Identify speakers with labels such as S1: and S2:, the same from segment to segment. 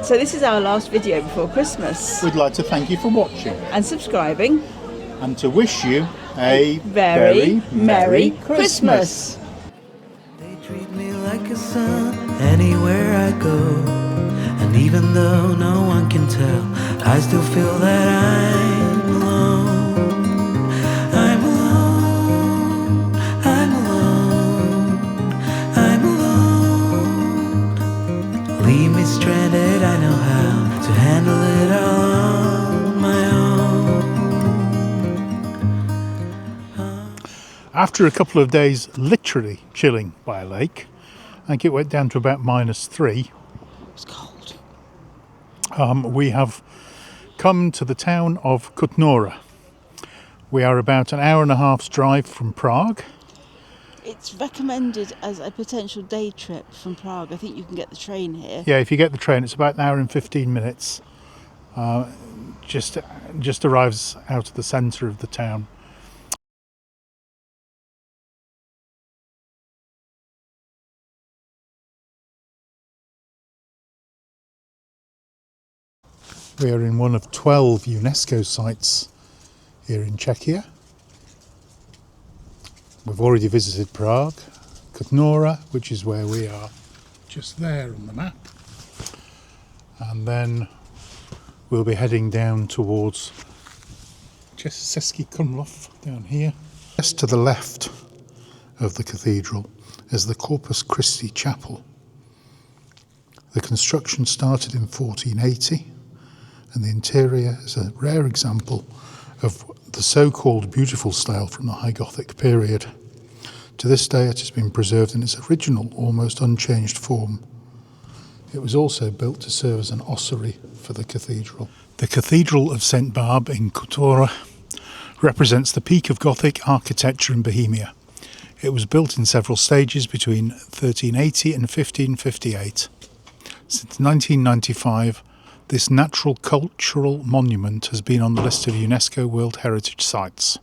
S1: So this is our last video before Christmas.
S2: We'd like to thank you for watching
S1: And subscribing.
S2: and to wish you a
S1: very Merry Christmas.
S3: They treat me like a son anywhere I go. And even though no one can tell, I still feel that I'm alone. I'm alone. I'm alone. I'm alone. Leave me stranded, I know how to handle it all on my own.
S2: After a couple of days literally chilling by a lake, I think it went down to about -3.
S1: It's cold.
S2: We have come to the town of Kutna Hora. We are about an hour and a half's drive from Prague.
S1: It's recommended as a potential day trip from Prague. I think you can get the train here.
S2: Yeah, if you get the train, it's about an hour and 15 minutes. Just arrives out of the centre of the town. We are in one of 12 UNESCO sites here in Czechia. We've already visited Prague, Kutna Hora, which is where we are, just there on the map. And then we'll be heading down towards just Ceske Krumlov down here. Just to the left of the cathedral is the Corpus Christi Chapel. The construction started in 1480. And the interior is a rare example of the so-called beautiful style from the High Gothic period. To this day it has been preserved in its original, almost unchanged form. It was also built to serve as an ossuary for the cathedral. The Cathedral of St Barb in Kutna Hora represents the peak of Gothic architecture in Bohemia. It was built in several stages between 1380 and 1558. Since 1995, this natural cultural monument has been on the list of UNESCO World Heritage Sites.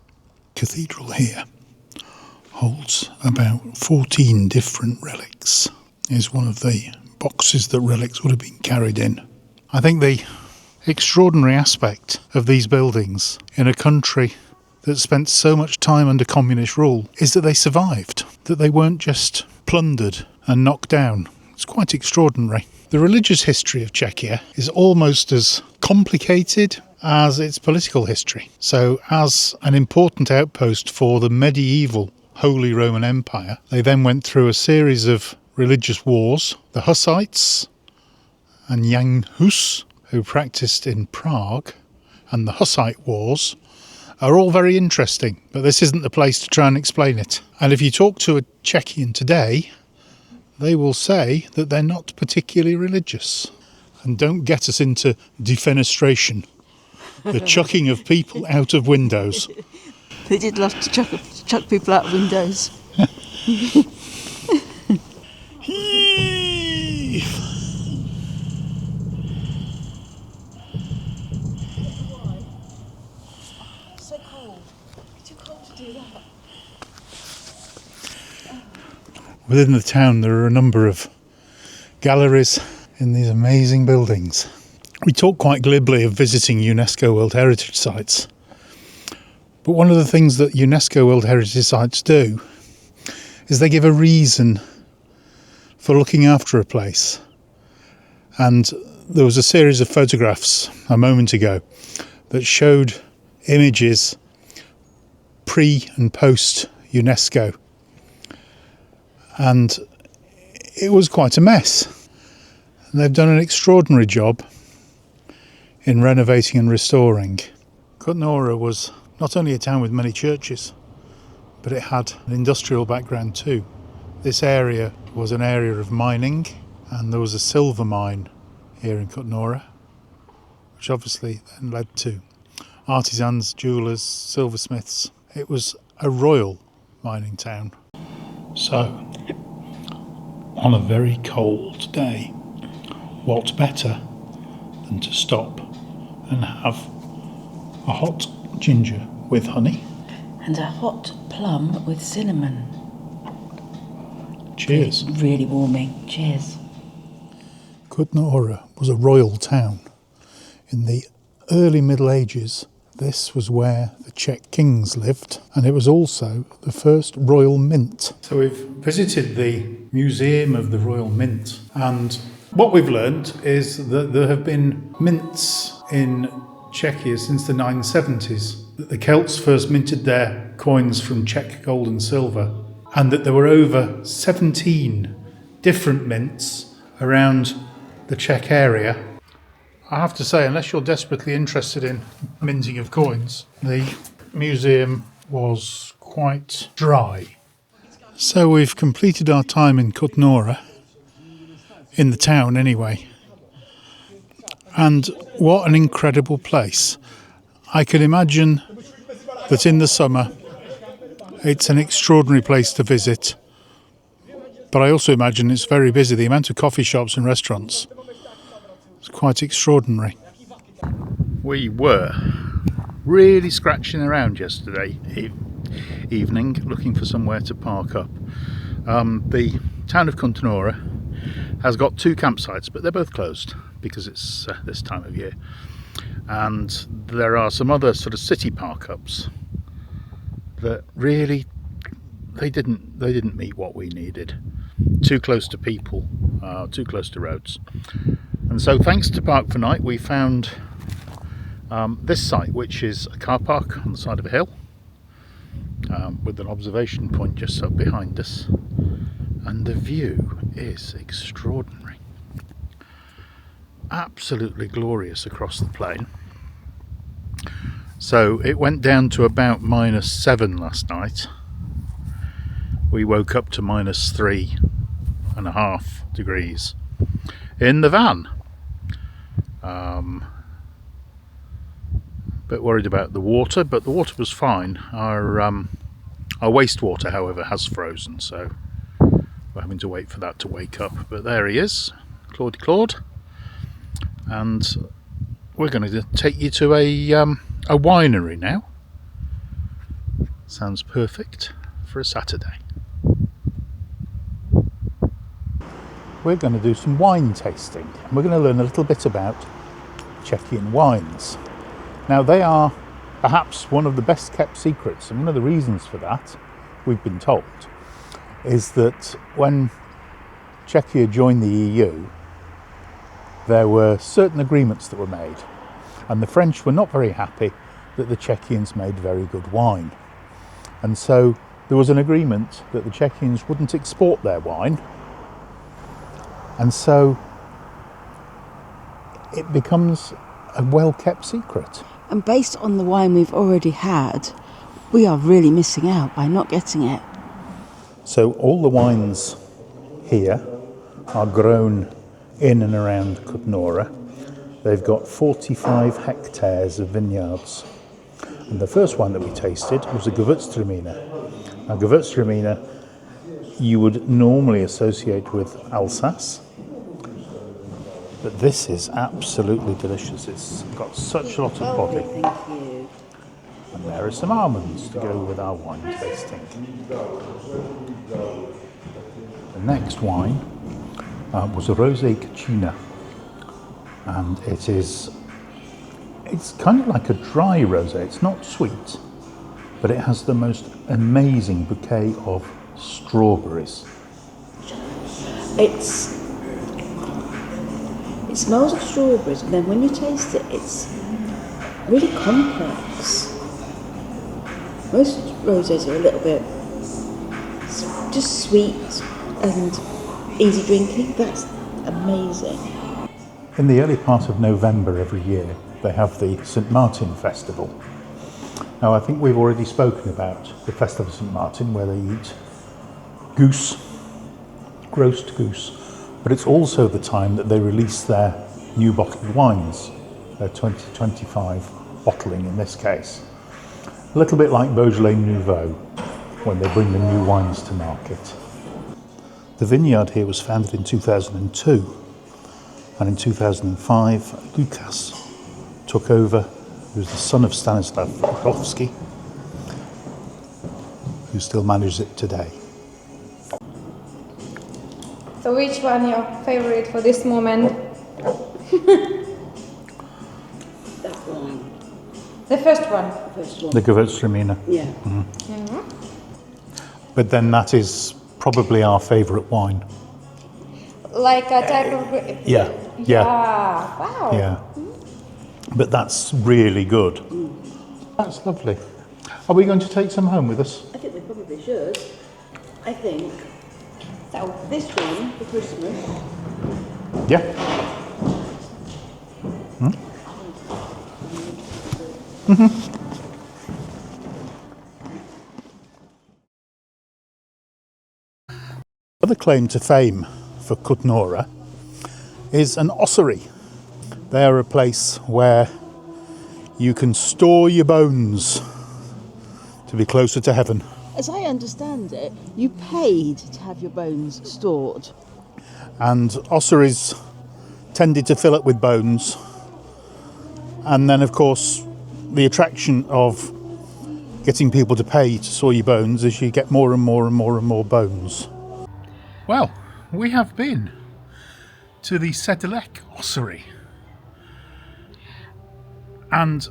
S2: Cathedral here holds about 14 different relics. Here's one of the boxes that relics would have been carried in. I think the extraordinary aspect of these buildings in a country that spent so much time under communist rule is that they survived, that they weren't just plundered and knocked down. It's quite extraordinary. The religious history of Czechia is almost as complicated as its political history. So as an important outpost for the medieval Holy Roman Empire, they then went through a series of religious wars. The Hussites and Jan Hus, who practiced in Prague, and the Hussite Wars are all very interesting, but this isn't the place to try and explain it. And if you talk to a Czechian today, they will say that they're not particularly religious. And don't get us into defenestration, the chucking of people out of windows.
S1: They did love to chuck people out of windows. So cold. It's too cold to do that.
S2: Within the town there are a number of galleries in these amazing buildings. We talk quite glibly of visiting UNESCO World Heritage Sites, but one of the things that UNESCO World Heritage Sites do is they give a reason for looking after a place. And there was a series of photographs a moment ago that showed images pre and post UNESCO. And it was quite a mess. And they've done an extraordinary job in renovating and restoring. Kutna Hora was not only a town with many churches, but it had an industrial background too. This area was an area of mining, and there was a silver mine here in Kutna Hora, which obviously then led to artisans, jewellers, silversmiths. It was a royal mining town. So, on a very cold day, what's better than to stop and have a hot ginger with honey?
S1: And a hot plum with cinnamon.
S2: Cheers.
S1: Really warming. Cheers.
S2: Kutna Hora was a royal town. In the early Middle Ages, this was where the Czech kings lived, and it was also the first royal mint. So we've visited the Museum of the Royal Mint, and what we've learned is that there have been mints in Czechia since the 970s, that the Celts first minted their coins from Czech gold and silver, and that there were over 17 different mints around the Czech area. I have to say, unless you're desperately interested in minting of coins, the museum was quite dry. So we've completed our time in Kutna Hora, in the town anyway. And what an incredible place. I can imagine that in the summer it's an extraordinary place to visit. But I also imagine it's very busy. The amount of coffee shops and restaurants is quite extraordinary. We were really scratching around yesterday evening looking for somewhere to park up. The town of Kutna Hora has got 2 campsites, but they're both closed because it's this time of year. And there are some other sort of city park-ups that really they didn't meet what we needed. Too close to people, too close to roads. And so thanks to Park for Night, we found this site, which is a car park on the side of a hill, with an observation point just up behind us, and the view is extraordinary. Absolutely glorious across the plain. So it went down to about -7 last night. We woke up to -3.5 degrees in the van. Bit worried about the water, but the water was fine. Our wastewater, however, has frozen, so we're having to wait for that to wake up. But there he is, Claude, and we're going to take you to a winery now. Sounds perfect for a Saturday. We're going to do some wine tasting, and we're going to learn a little bit about Czechian wines. Now, they are perhaps one of the best kept secrets, and one of the reasons for that, we've been told, is that when Czechia joined the EU, there were certain agreements that were made, and the French were not very happy that the Czechians made very good wine. And so there was an agreement that the Czechians wouldn't export their wine, and so it becomes a well-kept secret.
S1: And based on the wine we've already had, we are really missing out by not getting it.
S2: So all the wines here are grown in and around Kutna Hora. They've got 45 hectares of vineyards. And the first wine that we tasted was a Gewürztraminer. Now, Gewürztraminer you would normally associate with Alsace, but this is absolutely delicious. It's got such a lot of body.
S1: Thank you.
S2: And there are some almonds to go with our wine tasting. The next wine was a Rosé Kachina, and it's kind of like a dry rosé. It's not sweet, but it has the most amazing bouquet of strawberries.
S1: It smells of strawberries, and then when you taste it, it's really complex. Most rosés are a little bit just sweet and easy drinking. That's amazing.
S2: In the early part of November every year, they have the St. Martin Festival. Now, I think we've already spoken about the Festival of St. Martin, where they eat goose, roast goose, but it's also the time that they release their new bottled wines, their 2025 bottling in this case. A little bit like Beaujolais Nouveau, when they bring the new wines to market. The vineyard here was founded in 2002, and in 2005, Lukas took over, who was the son of Stanislav Budejovice, who still manages it today.
S4: So which one your favorite for this moment?
S1: That one.
S4: The first one.
S1: First one.
S2: The Gewürztraminer.
S1: Yeah.
S2: But then that is probably our favourite wine.
S4: Like a type of...
S2: Yeah.
S4: Wow.
S2: Yeah. But that's really good. That's lovely. Are we going to take some home with us?
S1: I think we probably should. I think. So this one for Christmas.
S2: Yeah. Other claim to fame for Kutna Hora is an ossuary. They are a place where you can store your bones to be closer to heaven.
S1: As I understand it, you paid to have your bones stored.
S2: And ossuaries tended to fill up with bones. And then, of course, the attraction of getting people to pay to store your bones is you get more and more and more and more bones. Well, we have been to the Ceske ossuary. And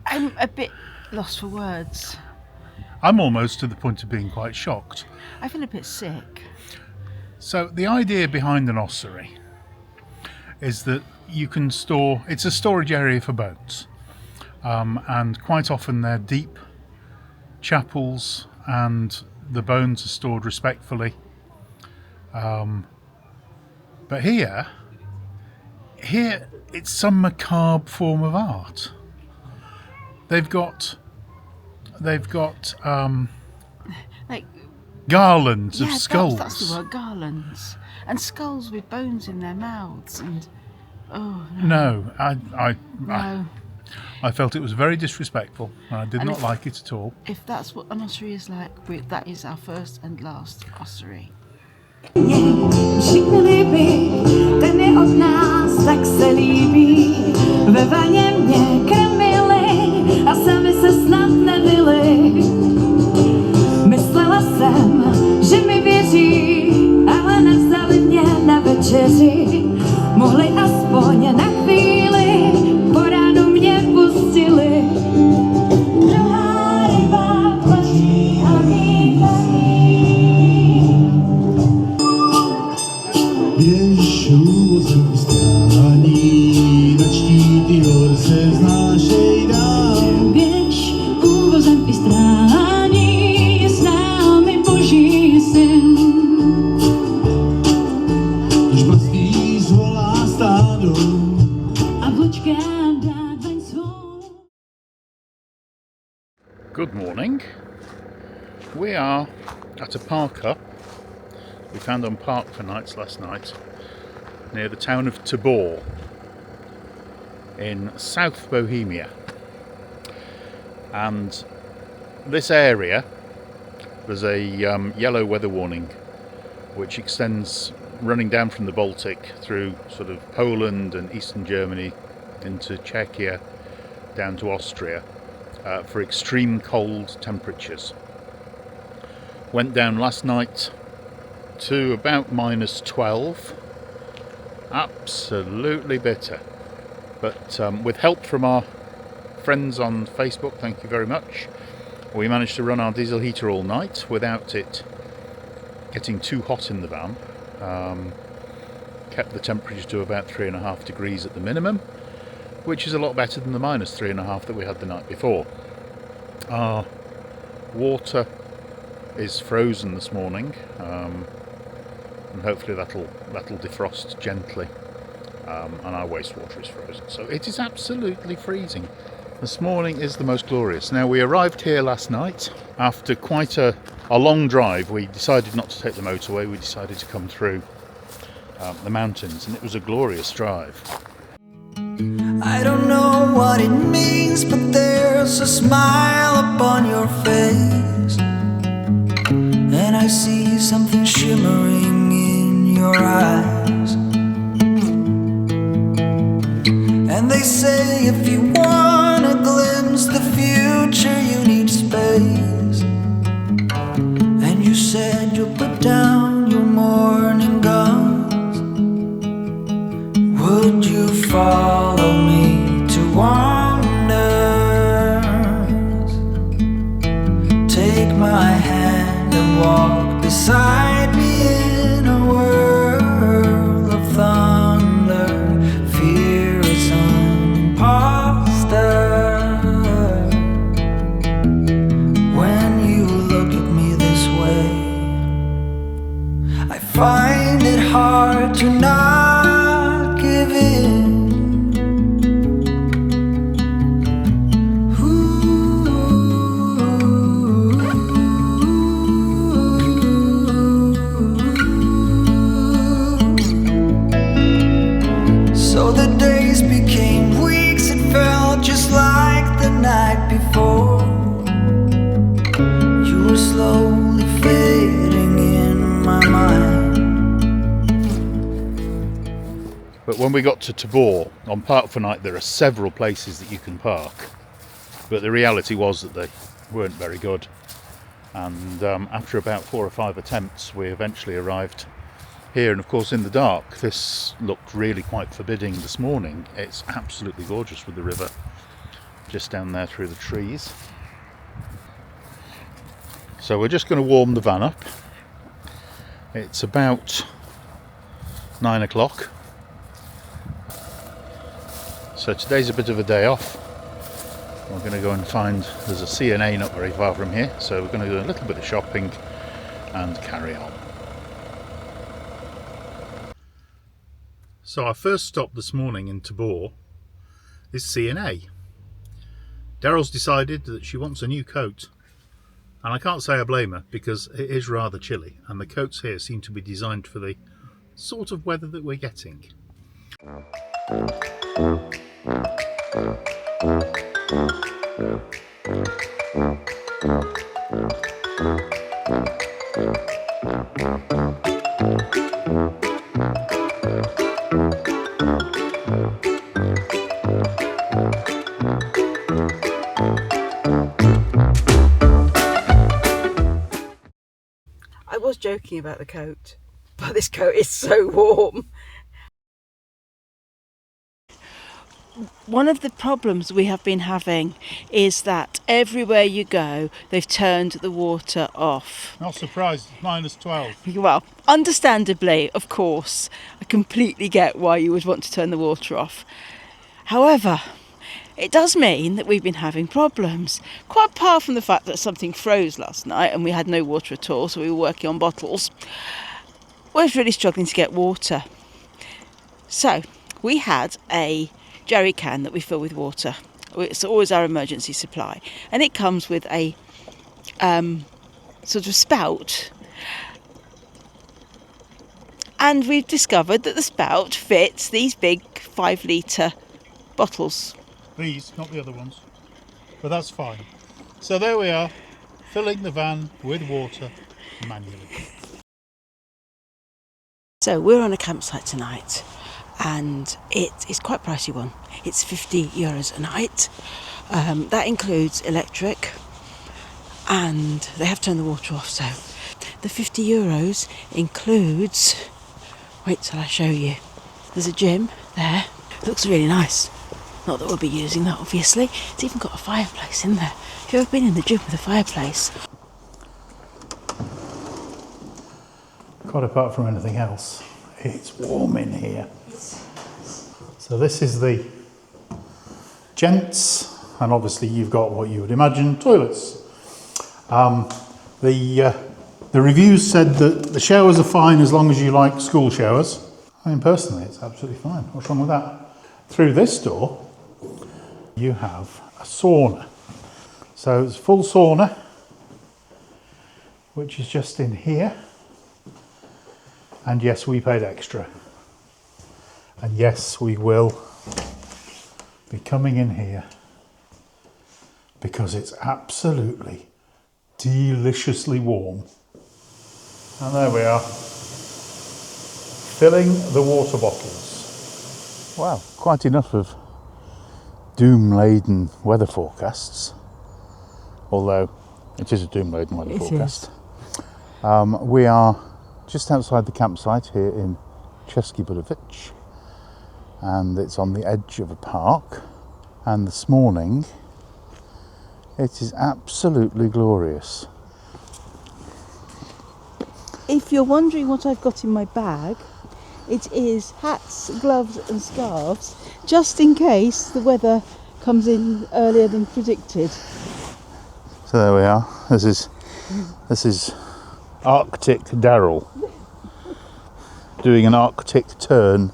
S1: I'm a bit lost for words.
S2: I'm almost to the point of being quite shocked.
S1: I feel a bit sick.
S2: So the idea behind an ossuary is that you can store, it's a storage area for bones. And quite often they're deep chapels and the bones are stored respectfully. But here it's some macabre form of art. They've got
S1: Like
S2: garlands of skulls.
S1: That's the word, garlands. And skulls with bones in their mouths and
S2: No,
S1: no.
S2: I felt it was very disrespectful. I did
S1: And
S2: not
S1: if-
S2: like it at all.
S1: If that's what an ossuary is like, that is our first and last ossuary.
S5: Všichni líbí, ten je od nás, tak se líbí. Ve vaně mě krmili a sami se snad nedili. Myslela jsem, že mi věří, ale nevzali mě na večeři. Mohli aspoň na chvíli, po ránu mě pustili. Druhá ryba plačí a vítají.
S6: Běžů strání, na štíty hor se vznášej dál.
S5: Běž úvozem i strání, je s námi Boží syn.
S6: Když pastýř zvolá stádo
S5: A vločkám dá dlaň svou.
S2: Good morning. We are at a parker we found on Park for Nights last night near the town of Tabor in South Bohemia. And this area, there's a yellow weather warning which extends running down from the Baltic through sort of Poland and eastern Germany into Czechia down to Austria for extreme cold temperatures. Went down last night to about -12. Absolutely bitter. But with help from our friends on Facebook, thank you very much, we managed to run our diesel heater all night without it getting too hot in the van. Kept the temperature to about 3.5 degrees at the minimum, which is a lot better than the -3.5 that we had the night before. Our water is frozen this morning, and hopefully that'll defrost gently, and our wastewater is frozen, so it is absolutely freezing. This morning is the most glorious. Now, we arrived here last night after quite a long drive. We decided not to take the motorway, we decided to come through the mountains, and it was a glorious drive.
S3: I don't know what it means, but there's a smile upon your face, and I see something shimmering in your eyes. And they say if you want a glimpse the future you need space, and you said you'll put down your morning gowns. Would you my hand and walk beside me in a whirl of thunder. Fear is an imposter. When you look at me this way, I find it hard to not give in. So the days became weeks, it felt just like the night before. You were slowly fading in my mind.
S2: But when we got to Tabor, on Park for Night, there are several places that you can park. But the reality was that they weren't very good. And after about 4 or 5 attempts, we eventually arrived here. And of course, in the dark, this looked really quite forbidding this morning. It's absolutely gorgeous with the river just down there through the trees. So we're just going to warm the van up. It's about 9 o'clock. So today's a bit of a day off. We're going to go and find, there's a C&A not very far from here, so we're going to do a little bit of shopping and carry on. So our first stop this morning in Tabor is C&A. Darrelle's decided that she wants a new coat, and I can't say I blame her because it is rather chilly and the coats here seem to be designed for the sort of weather that we're getting.
S1: I was joking about the coat, but this coat is so warm. One of the problems we have been having is that everywhere you go, they've turned the water off.
S2: Not surprised, it's -12.
S1: Well, understandably, of course, I completely get why you would want to turn the water off. However, it does mean that we've been having problems. Quite apart from the fact that something froze last night and we had no water at all, so we were working on bottles. We're really struggling to get water. So, we had a jerry can that we fill with water. It's always our emergency supply. And it comes with a sort of spout. And we've discovered that the spout fits these big 5-litre bottles.
S2: These, not the other ones. But that's fine. So there we are, filling the van with water manually.
S1: So we're on a campsite tonight, and it is quite a pricey one. It's €50 a night. That includes electric, and they have turned the water off. So the €50 includes, wait till I show you. There's a gym there. It looks really nice. Not that we'll be using that, obviously. It's even got a fireplace in there. Have you ever been in the gym with a fireplace?
S2: Quite apart from anything else, it's warm in here. So this is the gents, and obviously you've got what you would imagine, toilets. The reviews said that the showers are fine as long as you like school showers. I mean, personally, it's absolutely fine. What's wrong with that? Through this door, you have a sauna. So it's full sauna, which is just in here. And yes, we paid extra. And yes, we will be coming in here because it's absolutely deliciously warm. And there we are, filling the water bottles. Wow, quite enough of doom-laden weather forecasts, although it is a doom-laden weather forecast. We are just outside the campsite here in Ceske Budejovice, and it's on the edge of a park. And this morning it is absolutely glorious.
S1: if you're wondering what I've got in my bag, it is hats, gloves and scarves, just in case the weather comes in earlier than predicted.
S2: So there we are. This is Arctic Darrelle doing an Arctic turn.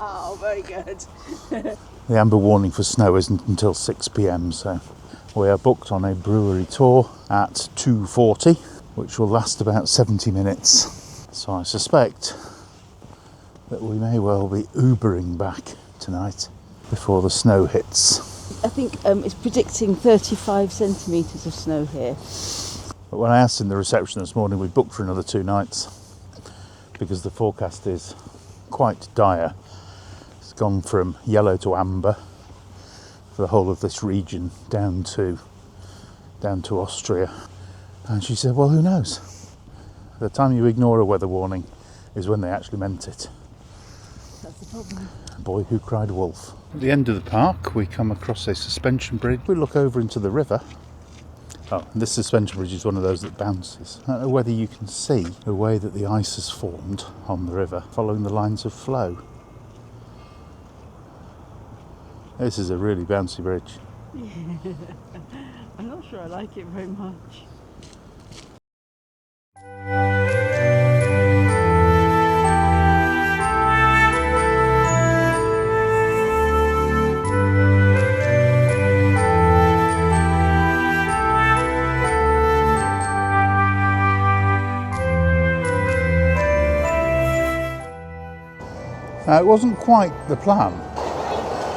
S1: Oh, very good.
S2: The amber warning for snow isn't until 6 p.m, so we are booked on a brewery tour at 2:40, which will last about 70 minutes. So I suspect that we may well be Ubering back tonight before the snow hits.
S1: I think it's predicting 35 centimetres of snow here.
S2: But when I asked in the reception this morning, we booked for another 2 nights because the forecast is quite dire. It's gone from yellow to amber for the whole of this region down to Austria. And she said, well, who knows? The time you ignore a weather warning is when they actually meant it.
S1: That's the problem.
S2: Boy who cried wolf. At the end of the park, we come across a suspension bridge. We look over into the river. Oh, this suspension bridge is one of those that bounces. I don't know whether you can see the way that the ice has formed on the river, following the lines of flow. This is a really bouncy bridge.
S1: I'm not sure I like it very much.
S2: It wasn't quite the plan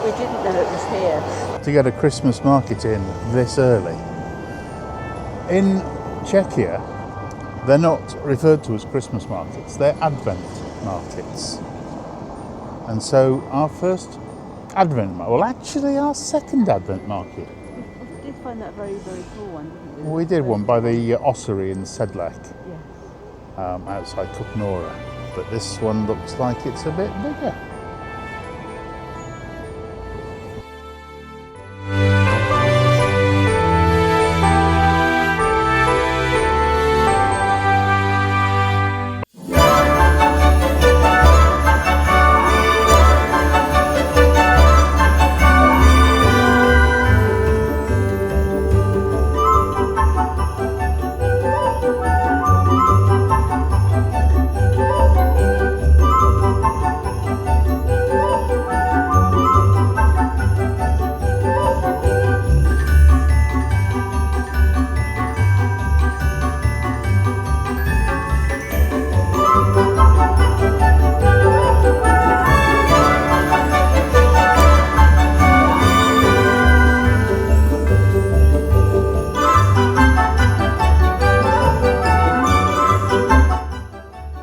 S1: We didn't know it was here.
S2: to get a Christmas market in this early. In Czechia, they're not referred to as Christmas markets, they're Advent markets. And so our first Advent market, well actually our second Advent market.
S1: We did find that very, very cool one, didn't we?
S2: We did one by the ossuary in Sedlec,
S1: Yeah.
S2: outside Kutna Hora. But this one looks like it's a bit bigger.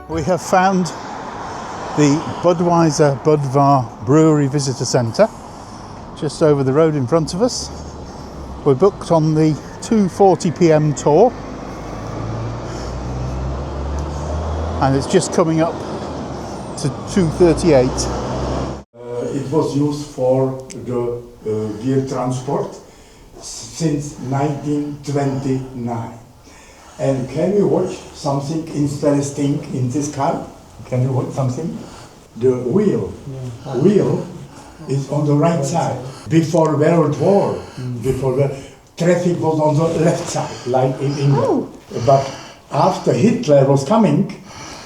S2: We have found the Budvar Brewery Visitor Centre just over the road in front of us. We're booked on the 2:40 p.m. tour and it's just coming up to 2:38.
S6: It was used for the gear transport since 1929. And can we watch something interesting in this car? Can you watch something? The wheel is on the right side. Before World War, before the traffic was on the left side, like in England. But after Hitler was coming,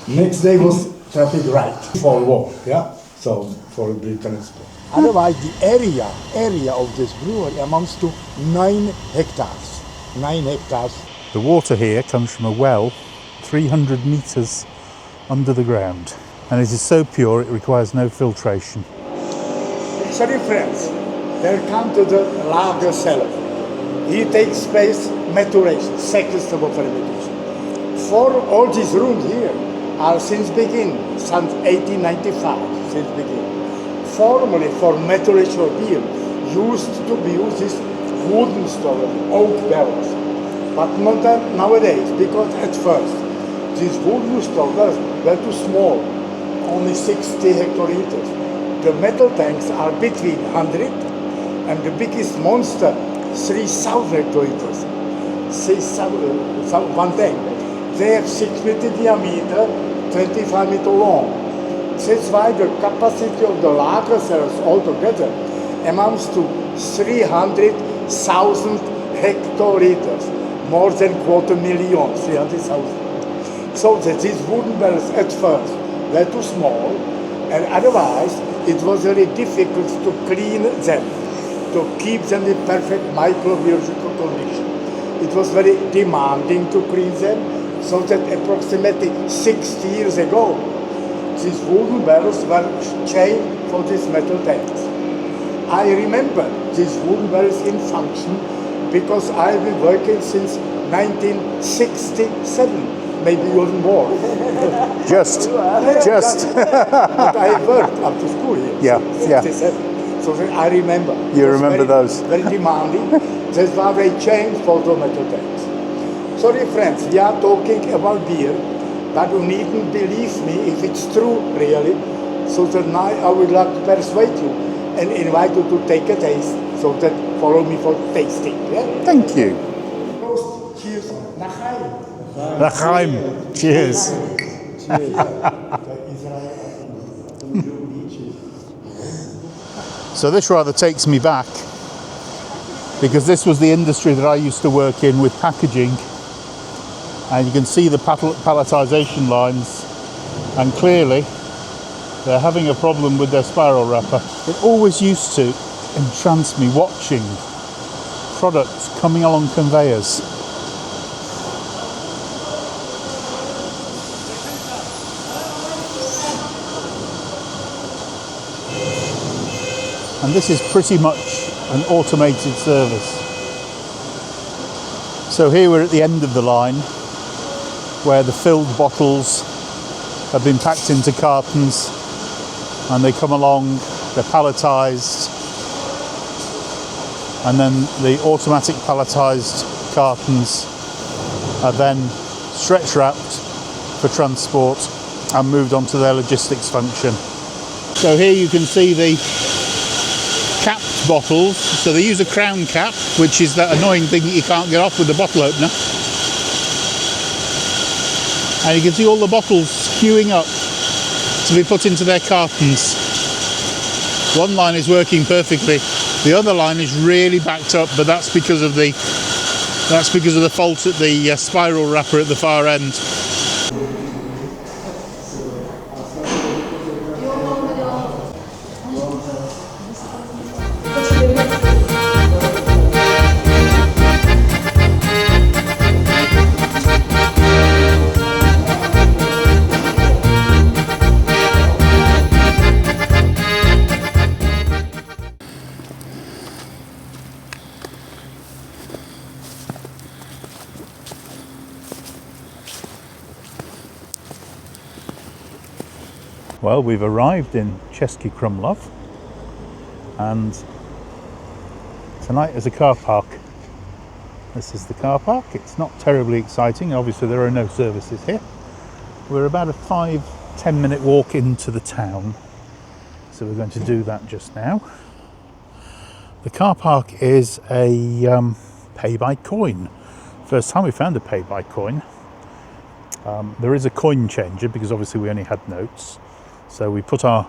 S6: next day was traffic right for war, yeah? So for the transport. Otherwise, the area of this brewery amounts to 9 hectares. 9 hectares.
S2: The water here comes from a well 300 metres under the ground, and it is so pure it requires no filtration.
S6: Sorry friends, they come to the lager cellar. He takes place maturation, second step of fermentation. For all these rooms here are since beginning, since 1895, since beginning. Formerly for maturation of beer used to be used this wooden stove, oak barrels. But not nowadays, because at first these wooden stoves were too small, only 60 hectoliters. The metal tanks are between 100 and the biggest monster, 3,000 hectoliters. 3,000, one tank. They have 6 meter diameter, 25 meter long. That's why the capacity of the lager cells altogether amounts to 300,000 hectoliters, more than 250,000, 300,000. So that these wooden barrels at first were too small, and otherwise it was very difficult to clean them, to keep them in perfect microbiological condition. It was very demanding to clean them, so that approximately 60 years ago, these wooden barrels were changed for these metal tanks. I remember these wooden barrels in function because I've been working since 1967, maybe even more.
S2: Just.
S6: But I worked up to school here.
S2: Yeah, yeah.
S6: 67. So that I remember.
S2: You remember those?
S6: Very demanding. That's why they changed for the metal tanks. Sorry friends, we are talking about beer, but you needn't believe me if it's true really. So tonight I would like to persuade you and invite you to take a taste, so that follow me for tasting. Yeah?
S2: Thank you.
S6: Cheers. L'chaim.
S2: L'chaim. Cheers. So this rather takes me back, because this was the industry that I used to work in with packaging, and you can see the palletization lines, and clearly they're having a problem with their spiral wrapper. It always used to entrance me watching products coming along conveyors. And this is pretty much an automated service. So here we're at the end of the line, where the filled bottles have been packed into cartons, and they come along, they're palletized, and then the automatic palletized cartons are then stretch wrapped for transport and moved on to their logistics function. So here you can see the capped bottles. So they use a crown cap, which is that annoying thing that you can't get off with the bottle opener. And you can see all the bottles queuing up to be put into their cartons. One line is working perfectly. The other line is really backed up, but that's because of the fault at the spiral wrapper at the far end. Well, we've arrived in Ceske Krumlov, and tonight is a car park. This is the car park. It's not terribly exciting. Obviously there are no services here. We're about a 5-10 minute walk into the town, so we're going to do that just now. The car park is a pay by coin. First time we found a pay by coin. There is a coin changer because obviously we only had notes. So we put our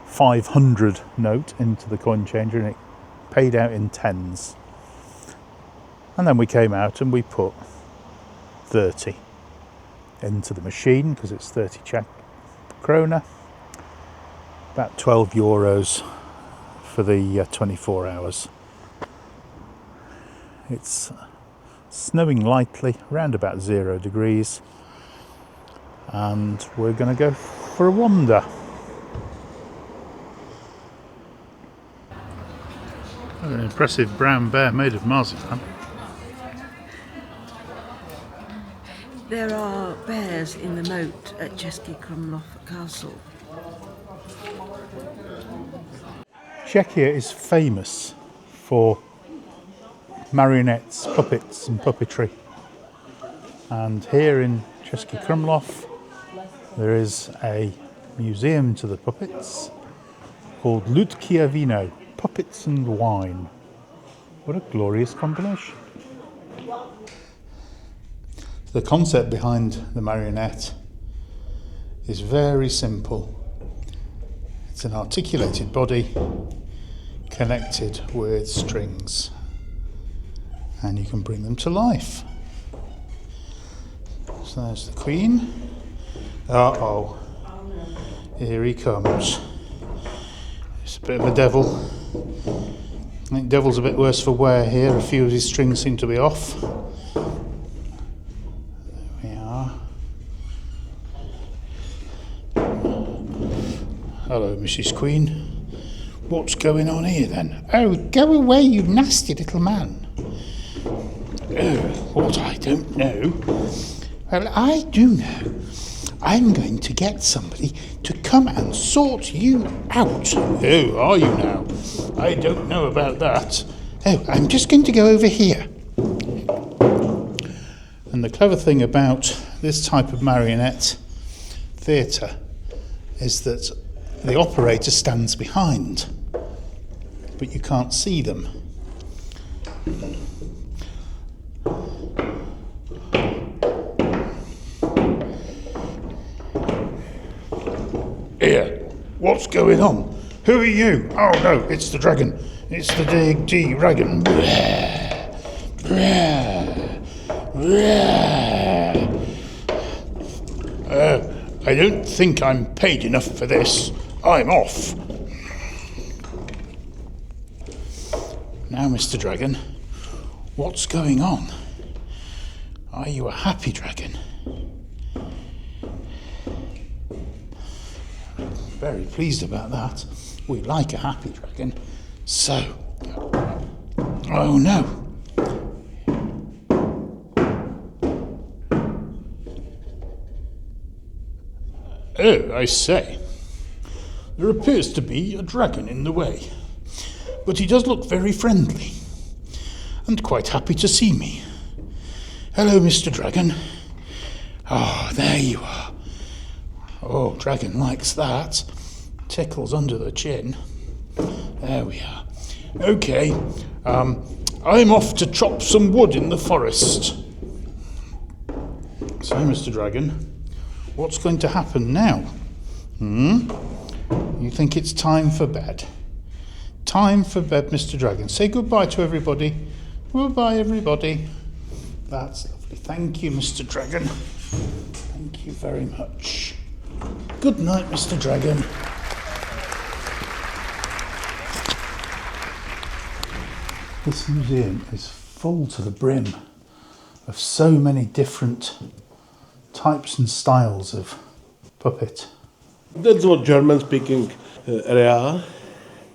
S2: 500 note into the coin changer and it paid out in tens. And then we came out and we put 30 into the machine because it's 30 Czech krona. About 12 euros for the 24 hours. It's snowing lightly, around about 0 degrees. And we're going to go for a wander. An impressive brown bear made of marzipan.
S7: There are bears in the moat at Ceske Krumlov Castle.
S2: Czechia is famous for marionettes, puppets and puppetry. And here in Ceske Krumlov there is a museum to the puppets called Ludkia Vino, Puppets and Wine. What a glorious combination. The concept behind the marionette is very simple. It's an articulated body connected with strings, and you can bring them to life. So there's the Queen. Uh-oh. Here he comes. It's a bit of a devil. I think devil's a bit worse for wear here. A few of his strings seem to be off. There we are. Hello, Mrs. Queen. What's going on here then? Oh, go away, you nasty little man. Oh, what? I don't know. Well, I do know. I'm going to get somebody to come and sort you out. Oh, are you now? I don't know about that. Oh, I'm just going to go over here. And the clever thing about this type of marionette theatre is that the operator stands behind, but you can't see them. Here, what's going on? Who are you? Oh no, it's the dragon. It's the dragon. I don't think I'm paid enough for this. I'm off. Now, Mr. Dragon, what's going on? Are you a happy dragon? Very pleased about that. We like a happy dragon. So, oh no. Oh, I say. There appears to be a dragon in the way, but he does look very friendly and quite happy to see me. Hello, Mr. Dragon. Oh, there you are. Oh, dragon likes that. Tickles under the chin. There we are. Okay, I'm off to chop some wood in the forest. So, Mr. Dragon, what's going to happen now? You think it's time for bed? Time for bed, Mr. Dragon. Say goodbye to everybody. Goodbye, everybody. That's lovely. Thank you, Mr. Dragon. Thank you very much. Good night, Mr. Dragon. This museum is full to the brim of so many different types and styles of puppet.
S8: That's what German-speaking area,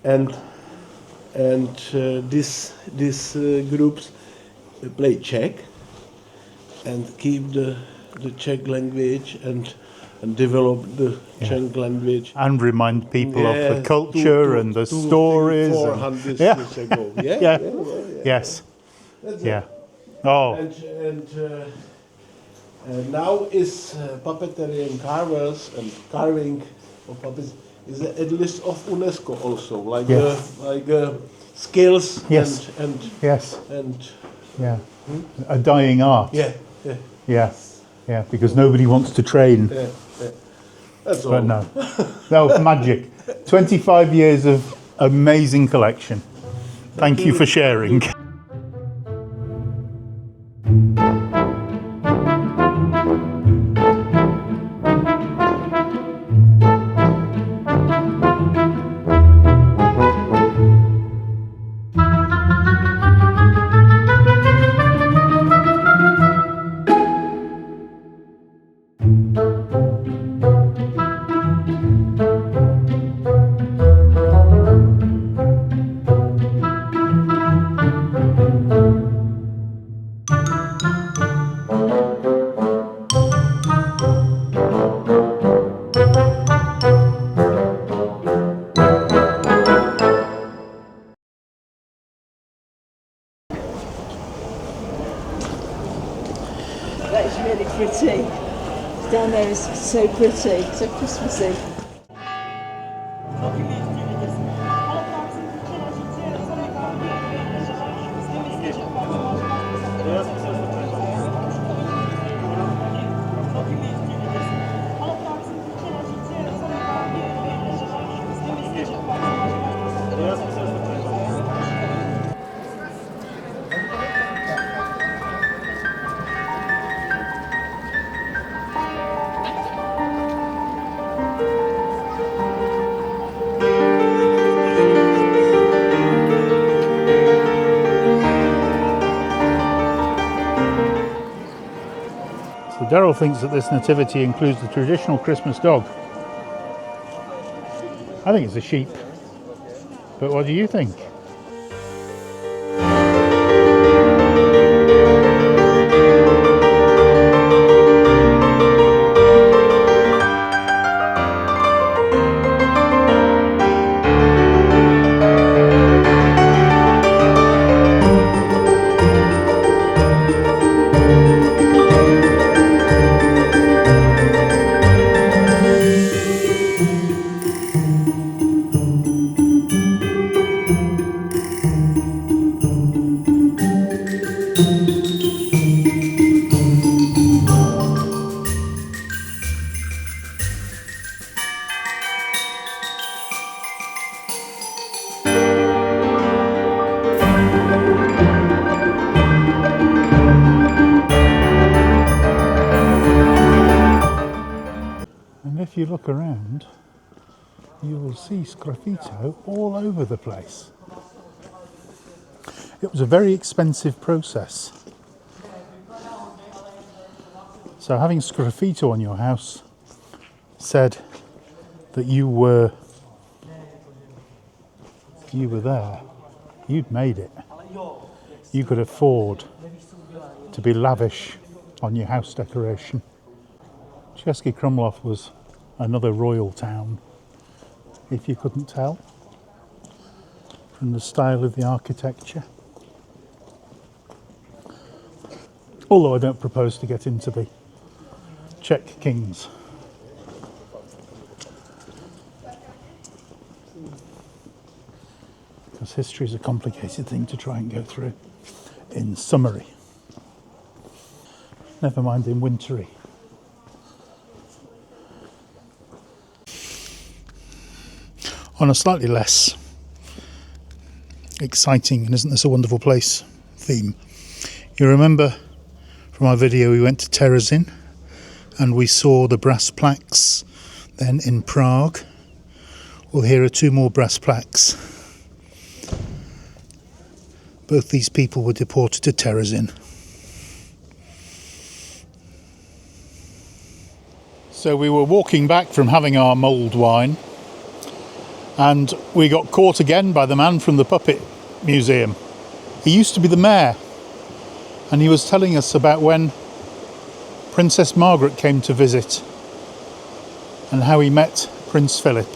S8: and these groups play Czech and keep the Czech language and develop the Czech language
S2: and remind people of the culture and the stories.
S8: 400 years ago. Yeah.
S2: Yes.
S8: That's
S2: yeah.
S8: It.
S2: Oh.
S8: And now is puppetry and carving of puppets is a list of UNESCO also, like skills
S2: yes.
S8: and
S2: yeah. A dying art. Yeah, because nobody wants to train.
S8: Yeah. That's all.
S2: But no, magic. 25 years of amazing collection. Thank you for sharing.
S1: That is really pretty. Down there is so pretty, so Christmassy.
S2: Darrelle thinks that this nativity includes the traditional Christmas dog. I think it's a sheep. But what do you think? And if you look around, you will see sgraffito all over the place. It was a very expensive process. So having sgraffito on your house said that you were there, you'd made it. You could afford to be lavish on your house decoration. Ceske Krumlov was another royal town, if you couldn't tell, from the style of the architecture. Although I don't propose to get into the Czech kings. Because history is a complicated thing to try and go through in summary. Never mind in wintry. On a slightly less exciting, and isn't this a wonderful place theme, you remember from our video we went to Terezin and we saw the brass plaques then in Prague. Well, here are two more brass plaques. Both these people were deported to Terezin. So we were walking back from having our mulled wine, and we got caught again by the man from the puppet museum. He used to be the mayor, and he was telling us about when Princess Margaret came to visit and how he met Prince Philip.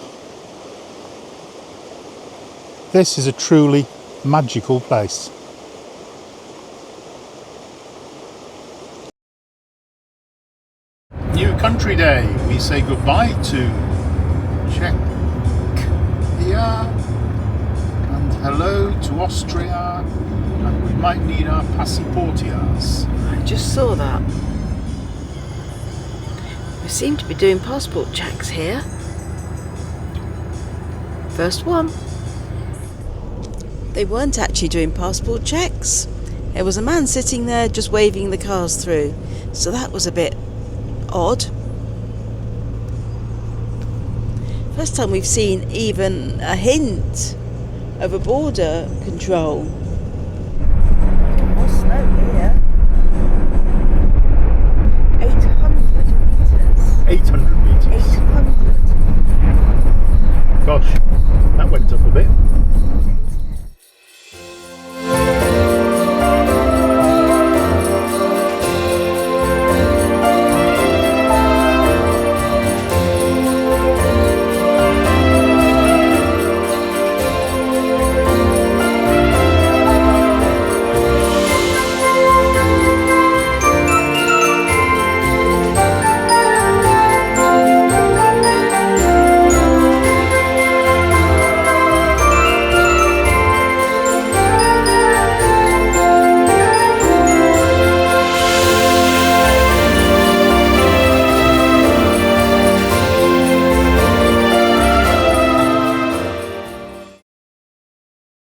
S2: This is a truly magical place. New Country Day. We say goodbye to Czechia and hello to Austria, and we might need our passaportias.
S7: I just saw that. We seem to be doing passport checks here. First one. They weren't actually doing passport checks. There was a man sitting there just waving the cars through. So that was a bit odd. First time we've seen even a hint of a border control.